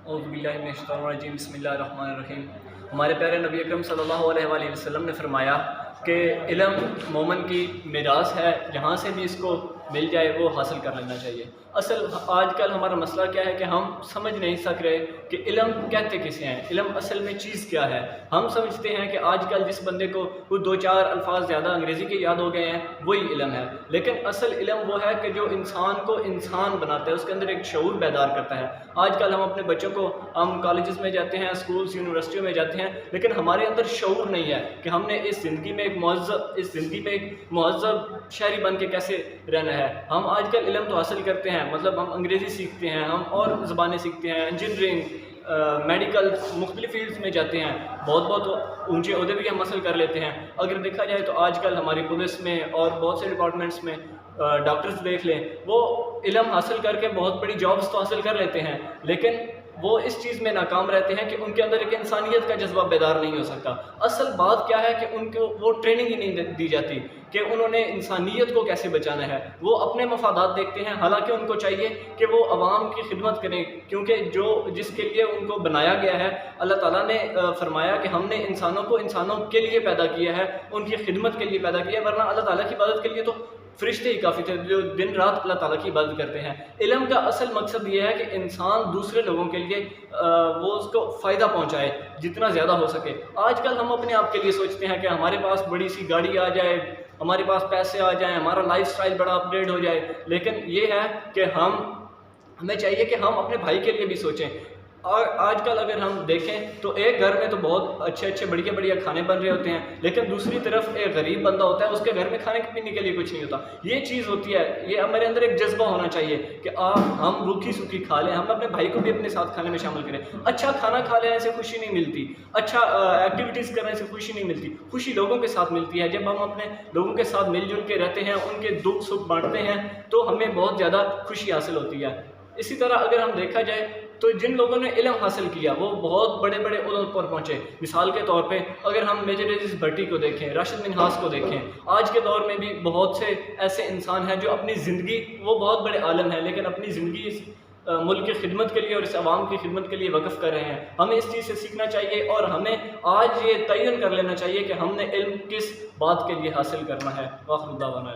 اعوذ باللہ من الشیطان الرجیم، بسم اللہ الرحمن الرحیم۔ ہمارے پیارے نبی اکرم صلی اللہ علیہ وآلہ وسلم نے فرمایا کہ علم مومن کی میراث ہے، جہاں سے بھی اس کو مل جائے وہ حاصل کر لینا چاہیے۔ اصل آج کل ہمارا مسئلہ کیا ہے کہ ہم سمجھ نہیں سک رہے کہ علم کہتے کسے ہیں، علم اصل میں چیز کیا ہے۔ ہم سمجھتے ہیں کہ آج کل جس بندے کو وہ دو چار الفاظ زیادہ انگریزی کے یاد ہو گئے ہیں وہی علم ہے، لیکن اصل علم وہ ہے کہ جو انسان کو انسان بناتا ہے، اس کے اندر ایک شعور بیدار کرتا ہے۔ آج کل ہم اپنے بچوں کو ہم کالجز میں جاتے ہیں، اسکولز یونیورسٹیوں میں جاتے ہیں، لیکن ہمارے اندر شعور نہیں ہے کہ ہم نے اس زندگی میں ایک مہذب شہری بن کے کیسے رہنا ہے۔ ہم آج کل علم تو حاصل کرتے ہیں، مطلب ہم انگریزی سیکھتے ہیں، ہم اور زبانیں سیکھتے ہیں، انجینئرنگ، میڈیکل، مختلف فیلڈز میں جاتے ہیں، بہت اونچے عہدے بھی ہم حاصل کر لیتے ہیں۔ اگر دیکھا جائے تو آج کل ہماری پولیس میں اور بہت سے ڈپارٹمنٹس میں ڈاکٹرز دیکھ لیں، وہ علم حاصل کر کے بہت بڑی جابز تو حاصل کر لیتے ہیں، لیکن وہ اس چیز میں ناکام رہتے ہیں کہ ان کے اندر ایک انسانیت کا جذبہ بیدار نہیں ہو سکتا۔ اصل بات کیا ہے کہ ان کو وہ ٹریننگ ہی نہیں دی جاتی کہ انہوں نے انسانیت کو کیسے بچانا ہے۔ وہ اپنے مفادات دیکھتے ہیں، حالانکہ ان کو چاہیے کہ وہ عوام کی خدمت کریں، کیونکہ جس کے لیے ان کو بنایا گیا ہے، اللہ تعالیٰ نے فرمایا کہ ہم نے انسانوں کو انسانوں کے لیے پیدا کیا ہے، ان کی خدمت کے لیے پیدا کیا ہے، ورنہ اللہ تعالیٰ کی عبادت کے لیے تو فرشتے ہی کافی تھے جو دن رات اللہ تعالیٰ کی عبادت کرتے ہیں۔ علم کا اصل مقصد یہ ہے کہ انسان دوسرے لوگوں کے لیے وہ اس کو فائدہ پہنچائے جتنا زیادہ ہو سکے۔ آج کل ہم اپنے آپ کے لیے سوچتے ہیں کہ ہمارے پاس بڑی سی گاڑی آ جائے، ہمارے پاس پیسے آ جائیں، ہمارا لائف سٹائل بڑا اپ گریڈ ہو جائے، لیکن یہ ہے کہ ہمیں چاہیے کہ ہم اپنے بھائی کے لیے بھی سوچیں۔ اور آج کل اگر ہم دیکھیں تو ایک گھر میں تو بہت اچھے بڑھیا کھانے بن رہے ہوتے ہیں، لیکن دوسری طرف ایک غریب بندہ ہوتا ہے، اس کے گھر میں کھانے پینے کے لیے کچھ نہیں ہوتا۔ یہ چیز ہوتی ہے، یہ ہمارے اندر ایک جذبہ ہونا چاہیے کہ ہم روکھی سوکھی کھا لیں، ہم اپنے بھائی کو بھی اپنے ساتھ کھانے میں شامل کریں۔ اچھا کھانا کھا لینے سے خوشی نہیں ملتی، اچھا ایکٹیویٹیز کرنے سے خوشی نہیں ملتی، خوشی لوگوں کے ساتھ ملتی ہے۔ جب ہم اپنے لوگوں کے ساتھ مل جل کے رہتے ہیں، ان کے دکھ سکھ بانٹتے ہیں، تو ہمیں بہت زیادہ خوشی حاصل ہوتی ہے۔ اسی طرح اگر ہم دیکھا جائے تو جن لوگوں نے علم حاصل کیا وہ بہت بڑے عہدوں پر پہنچے۔ مثال کے طور پہ اگر ہم میجر عزیز بھٹی کو دیکھیں، راشد منہاس کو دیکھیں، آج کے دور میں بھی بہت سے ایسے انسان ہیں جو اپنی زندگی، وہ بہت بڑے عالم ہیں لیکن اپنی زندگی اس ملک کی خدمت کے لیے اور اس عوام کی خدمت کے لیے وقف کر رہے ہیں۔ ہمیں اس چیز سے سیکھنا چاہیے اور ہمیں آج یہ تعین کر لینا چاہیے کہ ہم نے علم کس بات کے لیے حاصل کرنا ہے۔ وآخر دعوانا